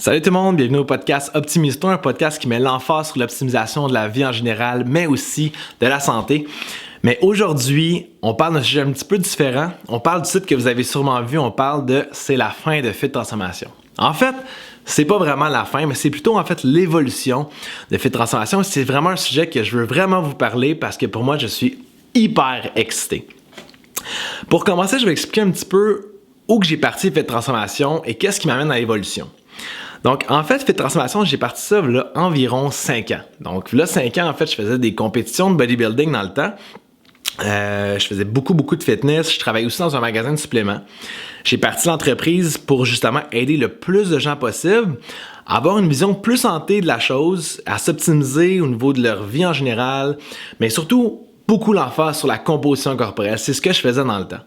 Salut tout le monde, bienvenue au podcast Optimise-toi, un podcast qui met l'emphase sur l'optimisation de la vie en général, mais aussi de la santé. Mais aujourd'hui, on parle d'un sujet un petit peu différent. On parle du titre que vous avez sûrement vu, on parle de « C'est la fin de Fit Transformation ». En fait, c'est pas vraiment la fin, mais c'est plutôt en fait l'évolution de Fit Transformation. C'est vraiment un sujet que je veux vraiment vous parler parce que pour moi, je suis hyper excité. Pour commencer, je vais expliquer un petit peu où que j'ai parti Fit Transformation et qu'est-ce qui m'amène à l'évolution. Donc, en fait, Fit Transformation, j'ai parti ça là, environ 5 ans. Donc, là, 5 ans, en fait, je faisais des compétitions de bodybuilding dans le temps. Je faisais beaucoup de fitness. Je travaillais aussi dans un magasin de suppléments. J'ai parti l'entreprise pour justement aider le plus de gens possible à avoir une vision plus santé de la chose, à s'optimiser au niveau de leur vie en général, mais surtout beaucoup l'emphase sur la composition corporelle. C'est ce que je faisais dans le temps.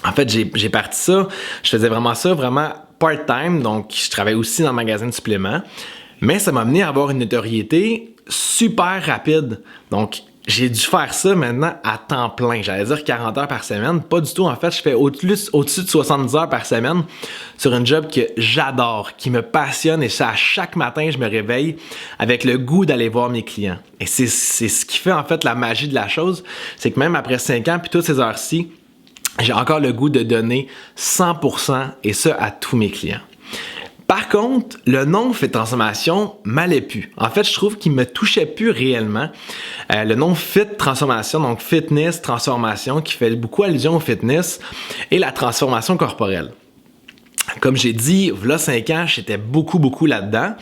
En fait, j'ai parti ça. Je faisais vraiment ça, part-time, donc je travaillais aussi dans le magasin de suppléments, mais ça m'a amené à avoir une notoriété super rapide. Donc, j'ai dû faire ça maintenant à temps plein. J'allais dire 40 heures par semaine. Pas du tout, en fait. Je fais au-dessus de 70 heures par semaine sur un job que j'adore, qui me passionne et ça, à chaque matin, je me réveille avec le goût d'aller voir mes clients. Et c'est ce qui fait, en fait, la magie de la chose. C'est que même après 5 ans, puis toutes ces heures-ci, j'ai encore le goût de donner 100% et ça à tous mes clients. Par contre, le nom Fit Transformation m'allait plus. En fait, je trouve qu'il me touchait plus réellement. Le nom Fit Transformation, donc fitness, transformation, qui fait beaucoup allusion au fitness et la transformation corporelle. Comme j'ai dit, voilà 5 ans, j'étais beaucoup là-dedans.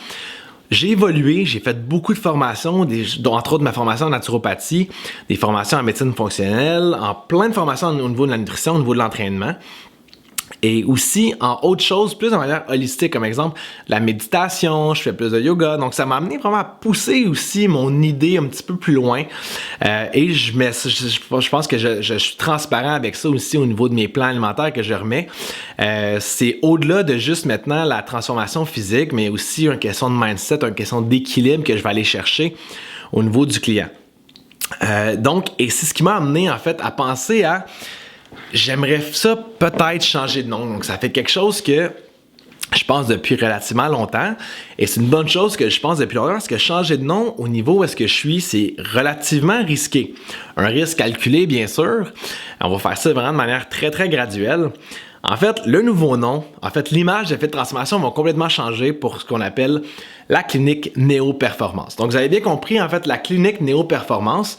J'ai évolué, j'ai fait beaucoup de formations, entre autres ma formation en naturopathie, des formations en médecine fonctionnelle, en plein de formations au niveau de la nutrition, au niveau de l'entraînement. Et aussi en autre chose, plus de manière holistique, comme exemple la méditation, je fais plus de yoga. Donc ça m'a amené vraiment à pousser aussi mon idée un petit peu plus loin. Et je pense que je suis transparent avec ça aussi au niveau de mes plans alimentaires que je remets. C'est au-delà de juste maintenant la transformation physique, mais aussi une question de mindset, une question d'équilibre que je vais aller chercher au niveau du client. Et c'est ce qui m'a amené en fait à penser à j'aimerais ça peut-être changer de nom. Donc, ça fait quelque chose que je pense depuis relativement longtemps. Et c'est une bonne chose que je pense depuis longtemps parce que changer de nom au niveau où est-ce que je suis, c'est relativement risqué. Un risque calculé, bien sûr. On va faire ça vraiment de manière très graduelle. En fait, le nouveau nom, l'image de Fit Transformation va complètement changer pour ce qu'on appelle la clinique Néo Performance. Donc, vous avez bien compris, en fait, la clinique Néo Performance,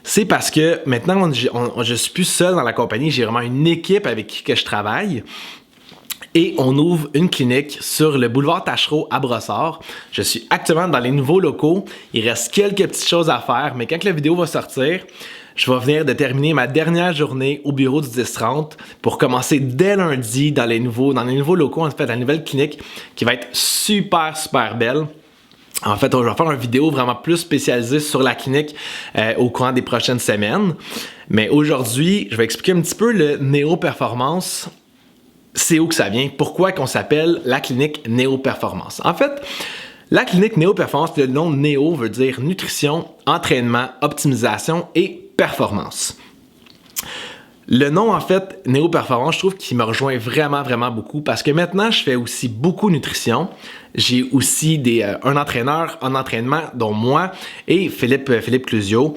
c'est parce que maintenant, je suis plus seul dans la compagnie. J'ai vraiment une équipe avec qui que je travaille. Et on ouvre une clinique sur le boulevard Tachereau à Brossard. Je suis actuellement dans les nouveaux locaux. Il reste quelques petites choses à faire, mais quand la vidéo va sortir, je vais venir de terminer ma dernière journée au bureau du 10-30 pour commencer dès lundi dans les nouveaux locaux, en fait, la nouvelle clinique qui va être super belle. En fait, je vais faire une vidéo vraiment plus spécialisée sur la clinique au courant des prochaines semaines. Mais aujourd'hui, je vais expliquer un petit peu le Néo Performance. C'est où que ça vient? Pourquoi qu'on s'appelle la clinique Néo Performance? En fait, la clinique Néo Performance, le nom Néo veut dire nutrition, entraînement, optimisation et performance. Le nom, en fait, Néo Performance, je trouve qu'il me rejoint vraiment beaucoup parce que maintenant, je fais aussi beaucoup de nutrition. J'ai aussi un entraîneur en entraînement, dont moi et Philippe Clusio.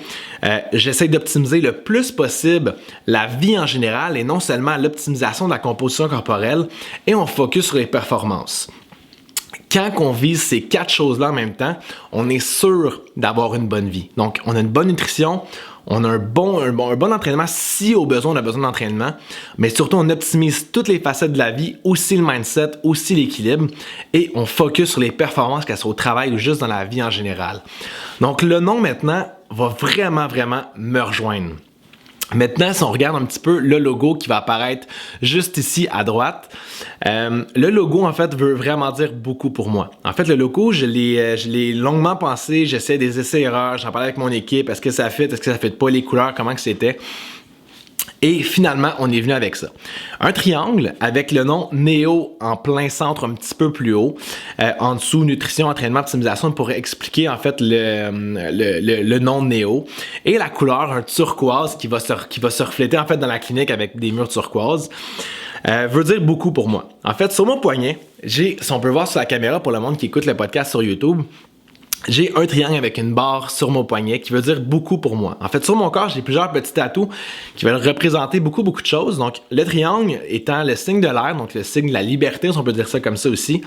J'essaie d'optimiser le plus possible la vie en général et non seulement l'optimisation de la composition corporelle et on focus sur les performances. Quand on vise ces 4 choses-là en même temps, on est sûr d'avoir une bonne vie. Donc, on a une bonne nutrition, on a un bon entraînement si au besoin on a besoin d'entraînement, mais surtout on optimise toutes les facettes de la vie, aussi le mindset, aussi l'équilibre, et on focus sur les performances, qu'elles soient au travail ou juste dans la vie en général. Donc, le nom maintenant va vraiment me rejoindre. Maintenant, si on regarde un petit peu le logo qui va apparaître juste ici à droite, le logo, en fait, veut vraiment dire beaucoup pour moi. En fait, le logo, je l'ai longuement pensé, j'essaie des essais-erreurs, j'en parlais avec mon équipe, est-ce que ça fit pas, les couleurs, comment que c'était. Et finalement, on est venu avec ça. Un triangle avec le nom Néo en plein centre, un petit peu plus haut. En dessous, nutrition, entraînement, optimisation pour expliquer en fait le nom Néo. Et la couleur, un turquoise qui va se refléter en fait dans la clinique avec des murs turquoises. veut dire beaucoup pour moi. En fait, sur mon poignet, si on peut voir sur la caméra pour le monde qui écoute le podcast sur YouTube, j'ai un triangle avec une barre sur mon poignet qui veut dire beaucoup pour moi. En fait, sur mon corps, j'ai plusieurs petits tatous qui veulent représenter beaucoup de choses. Donc, le triangle étant le signe de l'air, donc le signe de la liberté, si on peut dire ça comme ça aussi,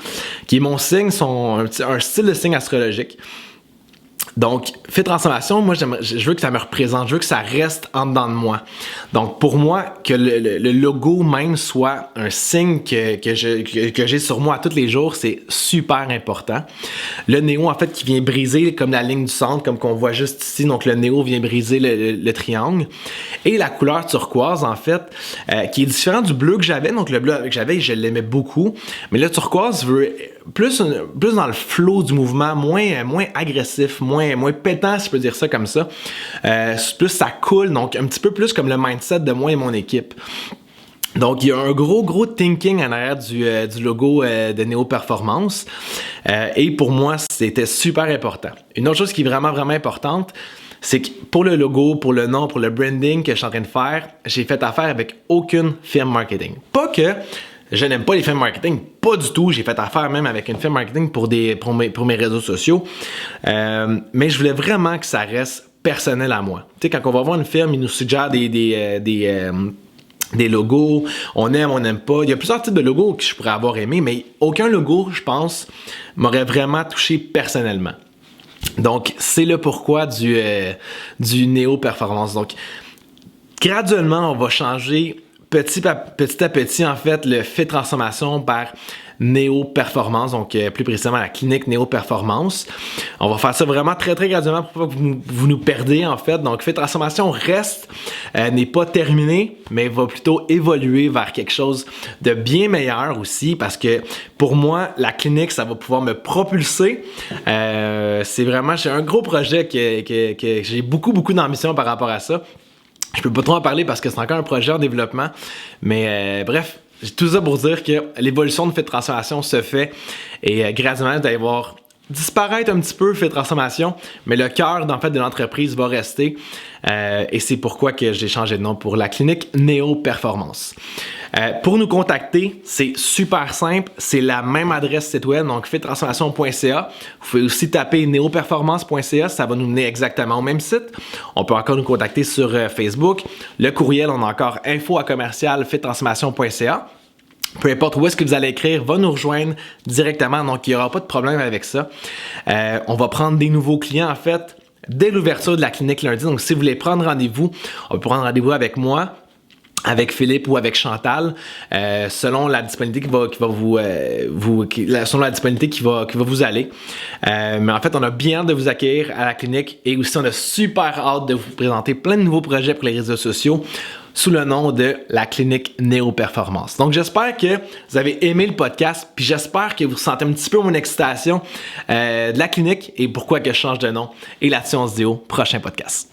qui est mon signe, un style de signe astrologique. Donc, Fit Transformation, moi, je veux que ça me représente, je veux que ça reste en dedans de moi. Donc, pour moi, que le logo même soit un signe que j'ai sur moi tous les jours, c'est super important. Le néo, en fait, qui vient briser comme la ligne du centre, comme qu'on voit juste ici. Donc, le néo vient briser le triangle. Et la couleur turquoise, en fait, qui est différente du bleu que j'avais. Donc, le bleu que j'avais, je l'aimais beaucoup. Mais le turquoise veut plus dans le flow du mouvement, moins agressif, moins pétant, si je peux dire ça comme ça. Plus ça coule, donc un petit peu plus comme le mindset de moi et mon équipe. Donc, il y a un gros thinking en arrière du logo de Néo Performance. Et pour moi, c'était super important. Une autre chose qui est vraiment importante, c'est que pour le logo, pour le nom, pour le branding que je suis en train de faire, j'ai fait affaire avec aucune firme marketing. Pas que je n'aime pas les firmes marketing, pas du tout. J'ai fait affaire même avec une firme marketing pour mes réseaux sociaux. Mais je voulais vraiment que ça reste personnel à moi. Tu sais, quand on va voir une firme, ils nous suggèrent des logos, on aime, on n'aime pas. Il y a plusieurs types de logos que je pourrais avoir aimé, mais aucun logo, je pense, m'aurait vraiment touché personnellement. Donc, c'est le pourquoi du Néo Performance. Donc, graduellement, on va changer petit à petit, en fait, le Fit Transformation par Néo Performance, donc plus précisément la clinique Néo Performance. On va faire ça vraiment très graduellement pour pas que vous nous perdez, en fait. Donc, Fit Transformation n'est pas terminé, mais va plutôt évoluer vers quelque chose de bien meilleur aussi, parce que pour moi, la clinique, ça va pouvoir me propulser. J'ai un gros projet que j'ai beaucoup d'ambition par rapport à ça. Je peux pas trop en parler parce que c'est encore un projet en développement, mais bref, tout ça pour dire que l'évolution de Fit Transformation se fait et graduellement, vous allez voir disparaître un petit peu Fit Transformation, mais le cœur de l'entreprise va rester et c'est pourquoi que j'ai changé de nom pour la clinique Néo Performance. Pour nous contacter, c'est super simple, c'est la même adresse site web, donc fittransformation.ca. Vous pouvez aussi taper neoperformance.ca, ça va nous mener exactement au même site. On peut encore nous contacter sur Facebook. Le courriel, on a encore info@fittransformation.ca. Peu importe où est-ce que vous allez écrire, va nous rejoindre directement, donc il n'y aura pas de problème avec ça. On va prendre des nouveaux clients, en fait, dès l'ouverture de la clinique lundi. Donc, si vous voulez prendre rendez-vous, on peut prendre rendez-vous avec moi, avec Philippe ou avec Chantal, selon la disponibilité selon la disponibilité qui va vous aller. Mais en fait, on a bien hâte de vous accueillir à la clinique et aussi on a super hâte de vous présenter plein de nouveaux projets pour les réseaux sociaux sous le nom de la clinique Néo Performance. Donc, j'espère que vous avez aimé le podcast, puis j'espère que vous sentez un petit peu mon excitation de la clinique et pourquoi que je change de nom. Et là-dessus, on se dit au prochain podcast.